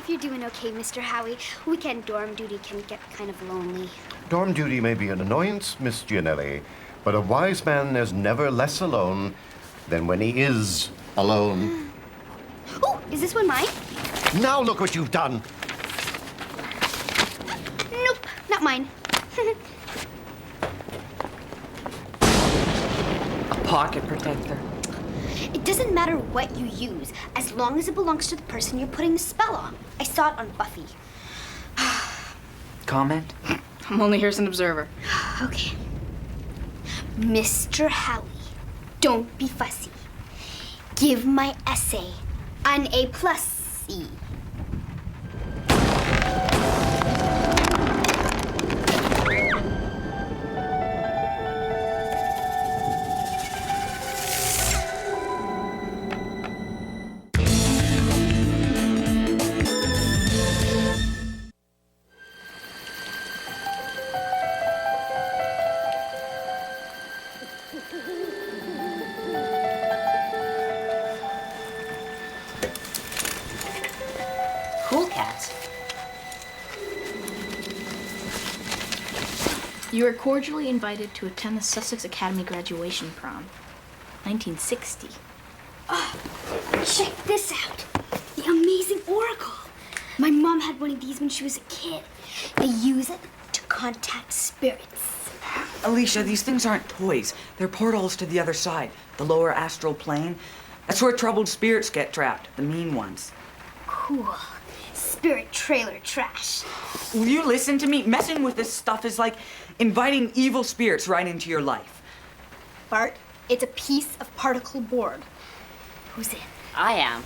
if you're doing okay, Mr. Howie. Weekend dorm duty can get kind of lonely. Dorm duty may be an annoyance, Miss Gianelli, but a wise man is never less alone than when he is alone. Oh, is this one mine? Now look what you've done. Nope, not mine. A pocket protector. It doesn't matter what you use, as long as it belongs to the person you're putting the spell on. I saw it on Buffy. Comment? I'm only here as an observer. Okay. Mr. Howie, don't be fussy. Give my essay an A+C. Cool cats. You are cordially invited to attend the Sussex Academy graduation prom, 1960. Oh, check this out. The amazing oracle. My mom had one of these when she was a kid. They use it to contact spirits. Alicia, these things aren't toys. They're portals to the other side, the lower astral plane. That's where troubled spirits get trapped, the mean ones. Cool. Spirit trailer trash. Will you listen to me? Messing with this stuff is like inviting evil spirits right into your life. Bart, it's a piece of particle board. Who's in? I am.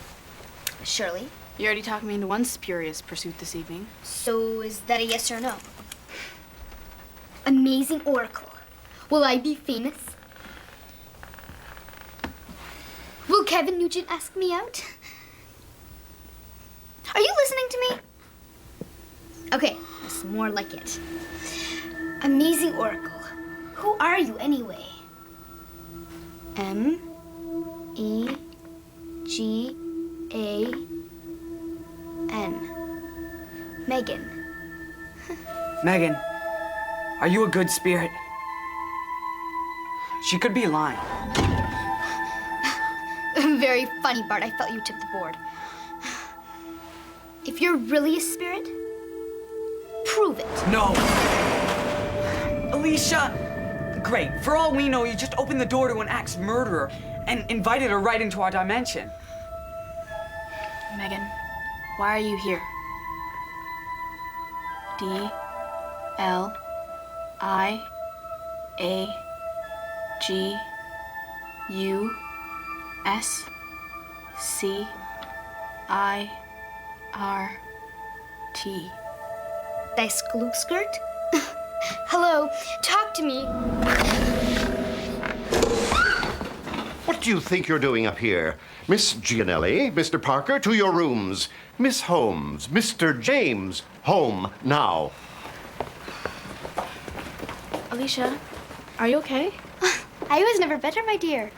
Shirley. You already talked me into one spurious pursuit this evening. So is that a yes or no? Amazing oracle. Will I be famous? Will Kevin Nugent ask me out? Are you listening to me? Okay, that's more like it. Amazing oracle. Who are you anyway? M-E-G-A-N. Megan. Megan, are you a good spirit? She could be lying. Very funny, Bart. I felt you tipped the board. If you're really a spirit, prove it. No. Alicia! Great. For all we know, you just opened the door to an axe murderer and invited her right into our dimension. Megan, why are you here? D-L-I-A-G-U-S-C-I-R-T. Dice glue skirt? Hello, talk to me. What do you think you're doing up here? Miss Gianelli, Mr. Parker, to your rooms. Miss Holmes, Mr. James, home now. Alicia, are you okay? I was never better, my dear.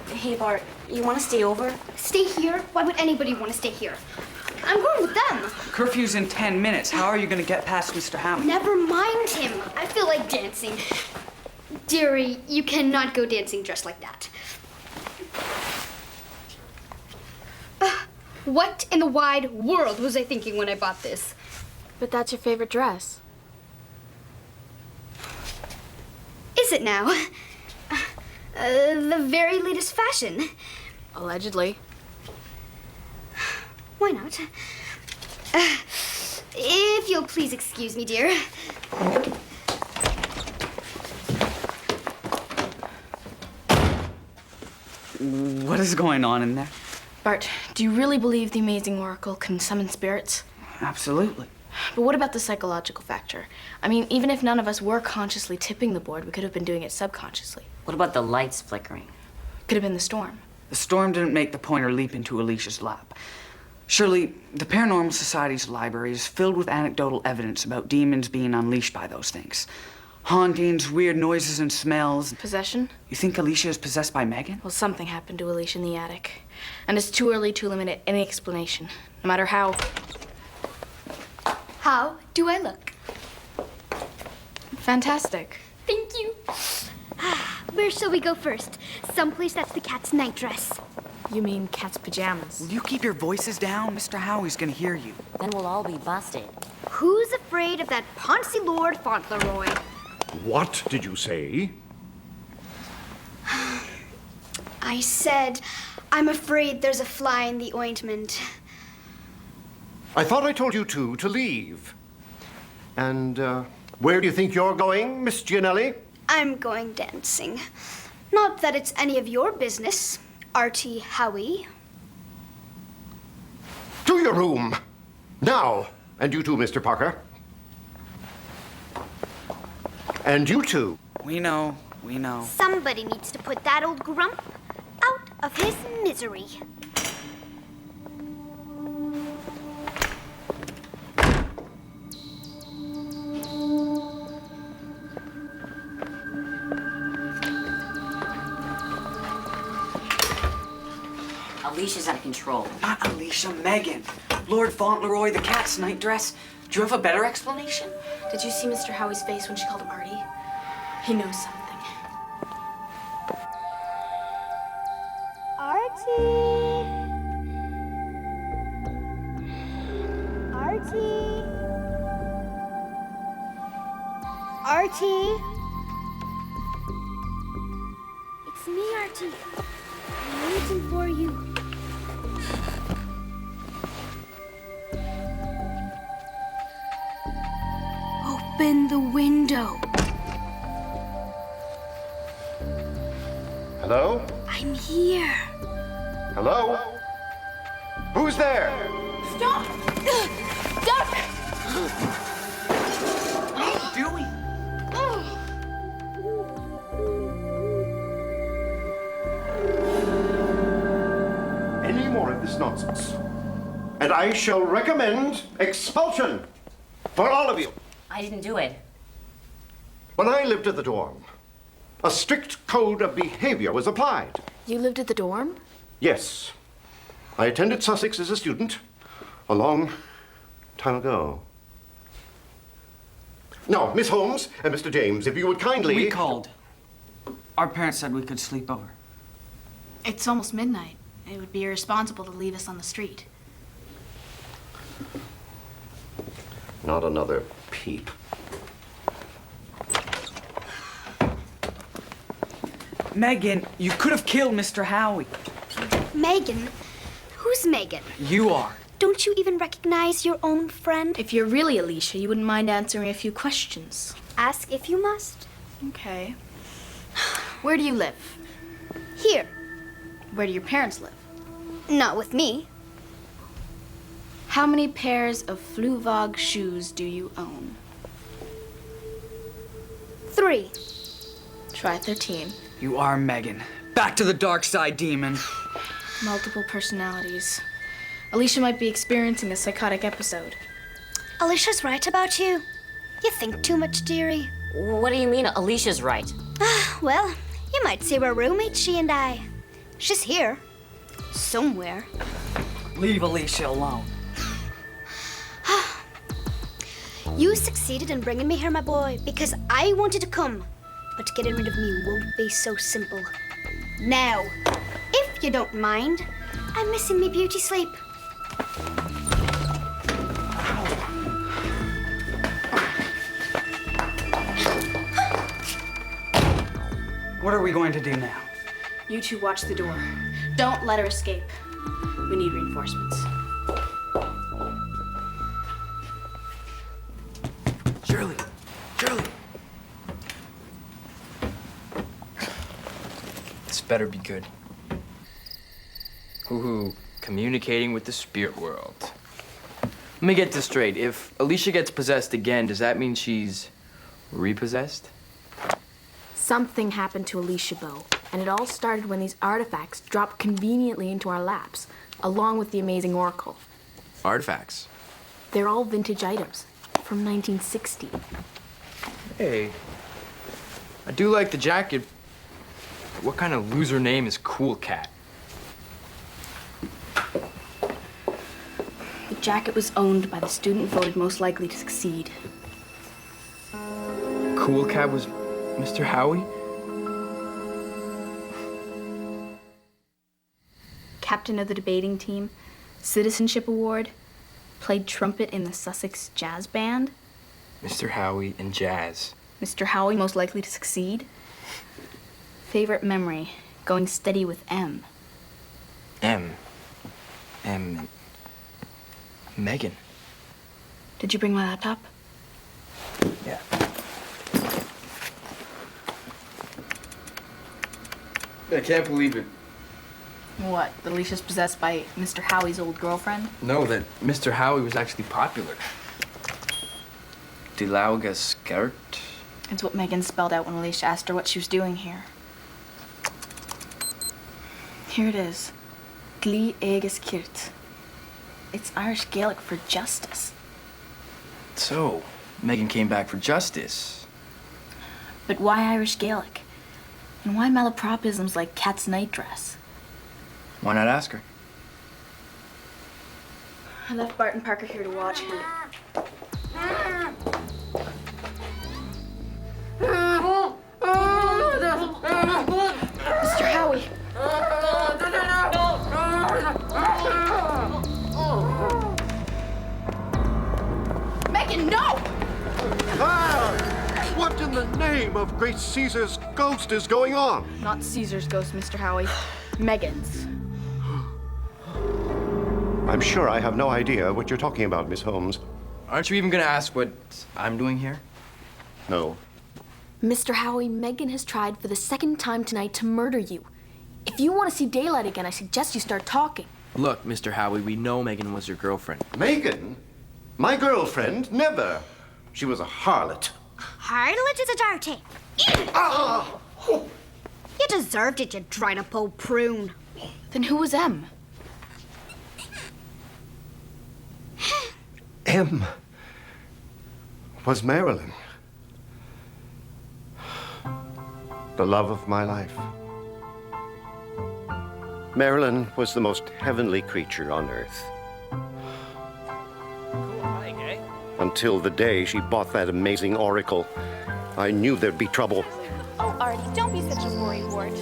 Hey, Bart, you want to stay over? Stay here? Why would anybody want to stay here? I'm going with them. Curfew's in 10 minutes. How are you going to get past Mr. Howie? Never mind him. I feel like dancing. Dearie, you cannot go dancing dressed like that. What in the wide world was I thinking when I bought this? But that's your favorite dress. Is it now? The very latest fashion. Allegedly. Why not? If you'll please excuse me, dear. What is going on in there? Bart, do you really believe the amazing oracle can summon spirits? Absolutely. But what about the psychological factor? I mean, even if none of us were consciously tipping the board, we could have been doing it subconsciously. What about the lights flickering? Could have been the storm. The storm didn't make the pointer leap into Alicia's lap. Surely, the Paranormal Society's library is filled with anecdotal evidence about demons being unleashed by those things. Hauntings, weird noises and smells. Possession? You think Alicia is possessed by Megan? Well, something happened to Alicia in the attic. And it's too early to eliminate any explanation, no matter how. How do I look? Fantastic. Thank you. Where shall we go first? Someplace that's the cat's night dress. You mean cat's pajamas? Will you keep your voices down? Mr. Howie's gonna hear you. Then we'll all be busted. Who's afraid of that Poncy Lord Fauntleroy? What did you say? I said, I'm afraid there's a fly in the ointment. I thought I told you two to leave. And where do you think you're going, Miss Gianelli? I'm going dancing. Not that it's any of your business, Artie Howie. To your room. Now. And you too, Mr. Parker. And you too. We know, we know. Somebody needs to put that old grump out of his misery. Alicia's out of control. Not Alicia, Megan. Lord Fauntleroy, the cat's night dress. Do you have a better explanation? Did you see Mr. Howie's face when she called him Artie? He knows something. Artie! Artie! Artie! It's me, Artie. I'm waiting for you. Open the window. Hello? I'm here. Hello? Who's there? Stop! Duck! What are you doing? Any more of this nonsense, and I shall recommend expulsion for all of you. I didn't do it. When I lived at the dorm, a strict code of behavior was applied. You lived at the dorm? Yes. I attended Sussex as a student a long time ago. Now, Miss Holmes and Mr. James, if you would kindly... We called. Our parents said we could sleep over. It's almost midnight. It would be irresponsible to leave us on the street. Not another peep. Megan, you could have killed Mr. Howie. Megan? Who's Megan? You are. Don't you even recognize your own friend? If you're really Alicia, you wouldn't mind answering a few questions. Ask if you must. Okay. Where do you live? Here. Where do your parents live? Not with me. How many pairs of Fluvog shoes do you own? 3. Try 13. You are Megan. Back to the dark side, demon. Multiple personalities. Alicia might be experiencing a psychotic episode. Alicia's right about you. You think too much, dearie. What do you mean Alicia's right? Well, you might say we're roommates, she and I. She's here. Somewhere. Leave Alicia alone. You succeeded in bringing me here, my boy, because I wanted to come. But getting rid of me won't be so simple. Now, if you don't mind, I'm missing me beauty sleep. What are we going to do now? You two watch the door. Don't let her escape. We need reinforcements. Shirley! Shirley! This better be good. Hoo-hoo, communicating with the spirit world. Let me get this straight. If Alicia gets possessed again, does that mean she's repossessed? Something happened to Alicia Bow, and it all started when these artifacts dropped conveniently into our laps, along with the amazing oracle. Artifacts. They're all vintage items from 1960. Hey, I do like the jacket. But what kind of loser name is Cool Cat? The jacket was owned by the student voted most likely to succeed. Cool Cat was Mr. Howie? Captain of the debating team, citizenship award, played trumpet in the Sussex Jazz Band. Mr. Howie and Jazz. Mr. Howie most likely to succeed. Favorite memory, going steady with M. Megan. Did you bring my laptop? Yeah. I can't believe it. What, that Alicia's possessed by Mr. Howie's old girlfriend? No, that Mr. Howie was actually popular. Die Lauge Skirt. It's what Megan spelled out when Alicia asked her what she was doing here. Here it is. Gli Aegis Kirt. It's Irish Gaelic for justice. So, Megan came back for justice. But why Irish Gaelic? And why malapropisms like cat's night dress? Why not ask her? I left Bart and Parker here to watch him. Mr. Howie! Megan, no! Ah! What in the name of great Caesar's ghost is going on? Not Caesar's ghost, Mr. Howie. Megan's. I'm sure I have no idea what you're talking about, Miss Holmes. Aren't you even gonna ask what I'm doing here? No. Mr. Howie, Megan has tried for the second time tonight to murder you. If you want to see daylight again, I suggest you start talking. Look, Mr. Howie, we know Megan was your girlfriend. Megan? My girlfriend? Never. She was a harlot. Harlot is a dirty. Ah! You deserved it, you dried up old prune. Then who was M? M was Marilyn. The love of my life. Marilyn was the most heavenly creature on earth. Until the day she bought that amazing oracle, I knew there'd be trouble. Oh, Artie, don't be such a worrywart.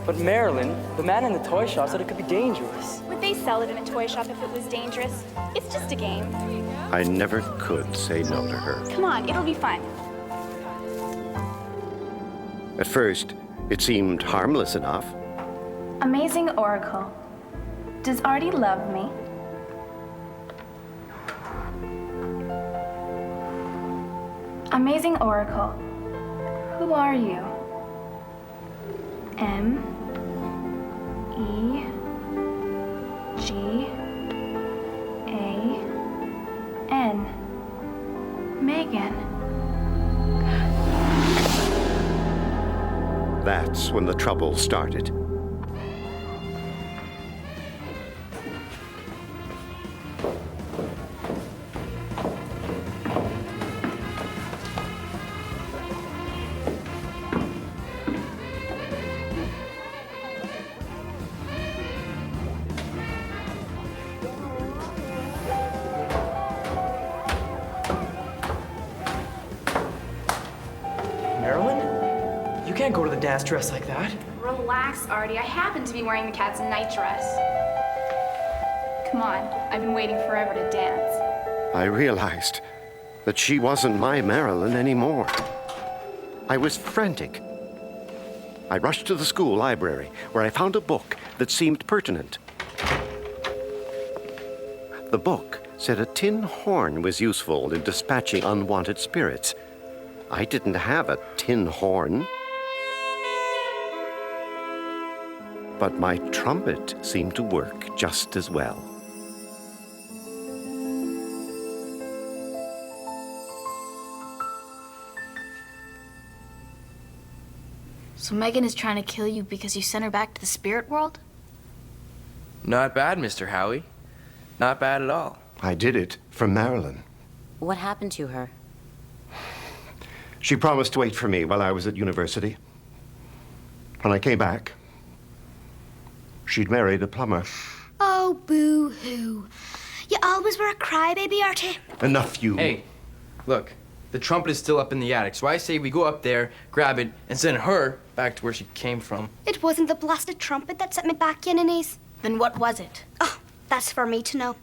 But Marilyn, the man in the toy shop said it could be dangerous. Would they sell it in a toy shop if it was dangerous? It's just a game. I never could say no to her. Come on, it'll be fun. At first, it seemed harmless enough. Amazing Oracle. Does Artie love me? Amazing Oracle. Who are you? M E G A N. Megan. That's when the trouble started. Marilyn? You can't go to the dance dress like that. Relax, Artie. I happen to be wearing the cat's night dress. Come on, I've been waiting forever to dance. I realized that she wasn't my Marilyn anymore. I was frantic. I rushed to the school library, where I found a book that seemed pertinent. The book said a tin horn was useful in dispatching unwanted spirits. I didn't have a tin horn. But my trumpet seemed to work just as well. So Megan is trying to kill you because you sent her back to the spirit world? Not bad, Mr. Howie. Not bad at all. I did it for Marilyn. What happened to her? She promised to wait for me while I was at university. When I came back, she'd married a plumber. Oh, boo-hoo. You always were a crybaby, Artie. Enough, you. Hey, look, the trumpet is still up in the attic, so I say we go up there, grab it, and send her back to where she came from. It wasn't the blasted trumpet that set me back, Yenines. Then what was it? Oh, that's for me to know.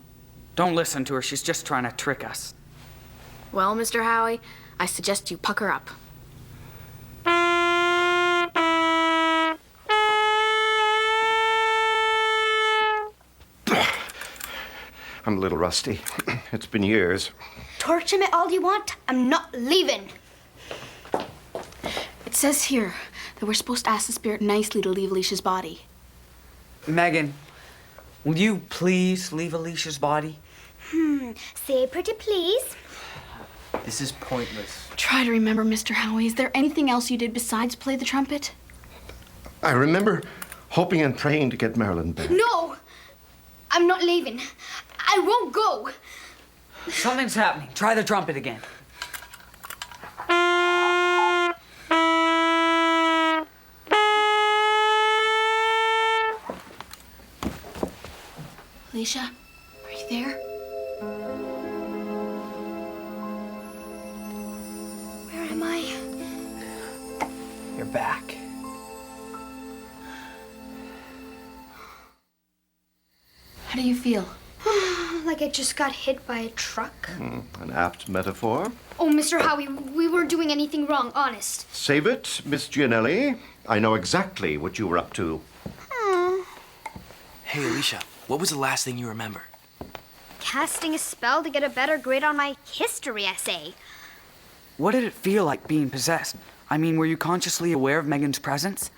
Don't listen to her. She's just trying to trick us. Well, Mr. Howie, I suggest you pucker up. I'm a little rusty. It's been years. Torture me all you want. I'm not leaving. It says here that we're supposed to ask the spirit nicely to leave Alicia's body. Megan, will you please leave Alicia's body? Say pretty please. This is pointless. Try to remember, Mr. Howie. Is there anything else you did besides play the trumpet? I remember hoping and praying to get Marilyn back. No! I'm not leaving. I won't go. Something's happening. Try the trumpet again. Alicia, are you there? Where am I? You're back. How do you feel? Like I just got hit by a truck. An apt metaphor. Oh, Mr. Howie, we weren't doing anything wrong, honest. Save it, Miss Gianelli. I know exactly what you were up to. Hey, Alicia, what was the last thing you remember? Casting a spell to get a better grade on my history essay. What did it feel like being possessed? I mean, were you consciously aware of Megan's presence?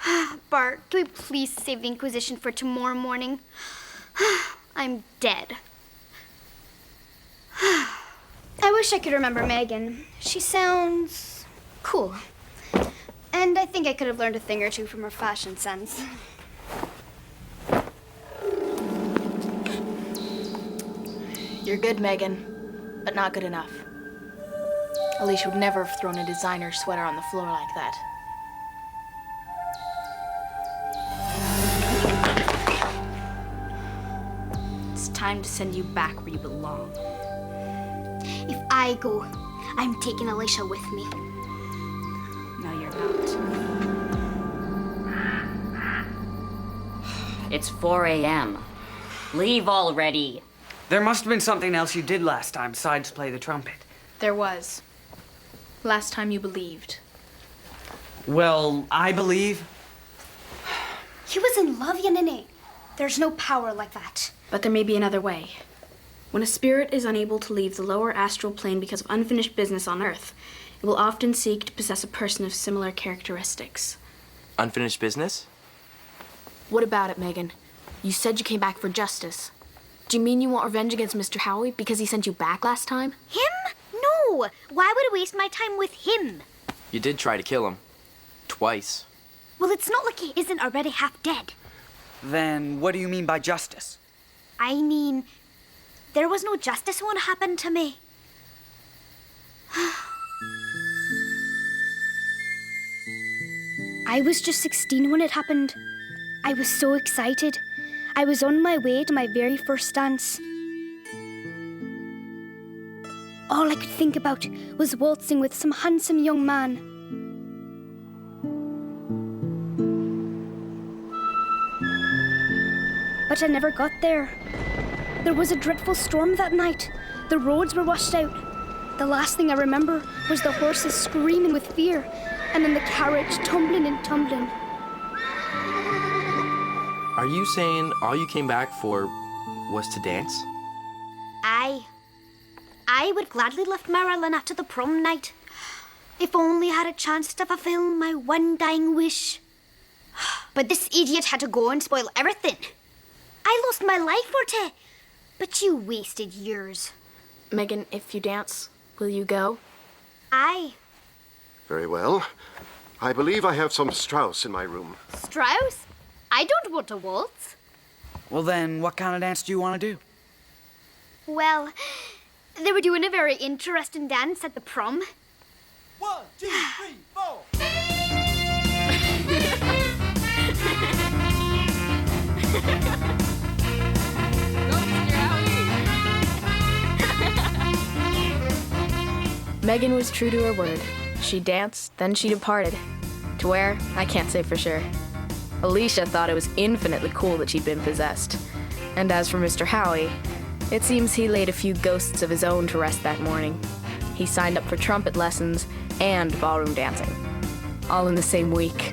Bart, do we please save the Inquisition for tomorrow morning? I'm dead. I wish I could remember Megan. She sounds cool. And I think I could have learned a thing or two from her fashion sense. You're good, Megan, but not good enough. Alicia would never have thrown a designer sweater on the floor like that. It's time to send you back where you belong. If I go, I'm taking Alicia with me. No, you're not. It's 4 a.m. Leave already. There must have been something else you did last time besides play the trumpet. There was. Last time you believed. Well, I believe. He was in love, Yanine. There's no power like that. But there may be another way. When a spirit is unable to leave the lower astral plane because of unfinished business on Earth, it will often seek to possess a person of similar characteristics. Unfinished business? What about it, Megan? You said you came back for justice. Do you mean you want revenge against Mr. Howie because he sent you back last time? Him? No! Why would I waste my time with him? You did try to kill him. Twice. Well, it's not like he isn't already half dead. Then what do you mean by justice? I mean, there was no justice when it happened to me. I was just 16 when it happened. I was so excited. I was on my way to my very first dance. All I could think about was waltzing with some handsome young man. But I never got there. There was a dreadful storm that night. The roads were washed out. The last thing I remember was the horses screaming with fear, and then the carriage tumbling and tumbling. Are you saying all you came back for was to dance? I would gladly left Marilyn after the prom night. If only I had a chance to fulfill my one dying wish. But this idiot had to go and spoil everything. I lost my life for it, but you wasted yours. Megan, if you dance, will you go? Aye. Very well. I believe I have some Strauss in my room. Strauss? I don't want to waltz. Well, then, what kind of dance do you want to do? Well, they were doing a very interesting dance at the prom. 1, 2, 3, 4. Megan was true to her word. She danced, then she departed. To where, I can't say for sure. Alicia thought it was infinitely cool that she'd been possessed. And as for Mr. Howie, it seems he laid a few ghosts of his own to rest that morning. He signed up for trumpet lessons and ballroom dancing, all in the same week.